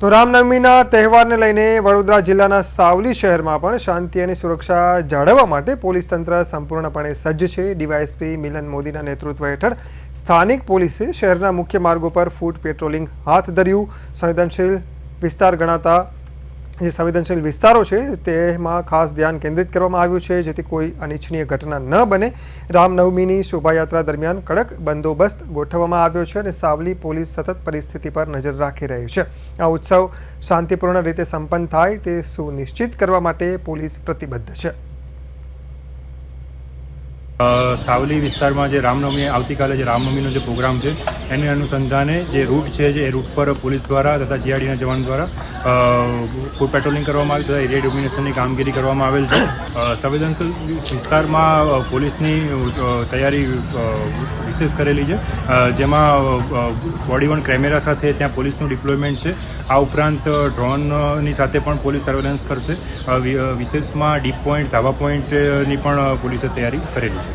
તો રામનવમીના તહેવારને લઈને વડોદરા જિલ્લાના સાવલી શહેરમાં પણ શાંતિ અને સુરક્ષા જાળવવા માટે પોલીસ તંત્ર સંપૂર્ણપણે સજ્જ છે। ડીવાયએસપી મિલન મોદીના નેતૃત્વ હેઠળ સ્થાનિક પોલીસે શહેરના મુખ્ય માર્ગો પર ફૂટ પેટ્રોલિંગ હાથ ધર્યું। સંવેદનશીલ વિસ્તાર ગણાતા જે સંવેદનશીલ વિસ્તારો છે તેમાં ખાસ ધ્યાન કેન્દ્રિત કરવામાં આવ્યું છે જેથી કોઈ અનિચ્છનીય ઘટના ન બને। રામનવમીની શોભાયાત્રા દરમિયાન કડક બંદોબસ્ત ગોઠવવામાં આવ્યો છે અને સાવલી પોલીસ સતત પરિસ્થિતિ પર નજર રાખી રહી છે। આ ઉત્સવ શાંતિપૂર્ણ રીતે સંપન્ન થાય તે સુનિશ્ચિત કરવા માટે પોલીસ પ્રતિબદ્ધ છે। સાવલી વિસ્તારમાં જે રામનવમી આવતીકાલે જે રામનવમીનો જે પ્રોગ્રામ છે એની અનુસંધાને જે રૂટ છે એ રૂટ પર પોલીસ દ્વારા તથા જીઆરડીના જવાન દ્વારા ફૂટ પેટ્રોલિંગ કરવામાં આવેલ તથા એરિયા ડોમિનેશનની કામગીરી કરવામાં આવેલ છે। સંવેદનશીલ વિસ્તારમાં પોલીસની તૈયારી વિશેષ કરેલી છે, જેમાં બોડી વન કેમેરા સાથે ત્યાં પોલીસનું ડિપ્લોયમેન્ટ છે। આ ઉપરાંત ડ્રોનની સાથે પણ પોલીસ સર્વેલન્સ કરશે। વિશેષમાં ડીપ પોઈન્ટ ધાબા પોઈન્ટની પણ પોલીસે તૈયારી કરેલી છે।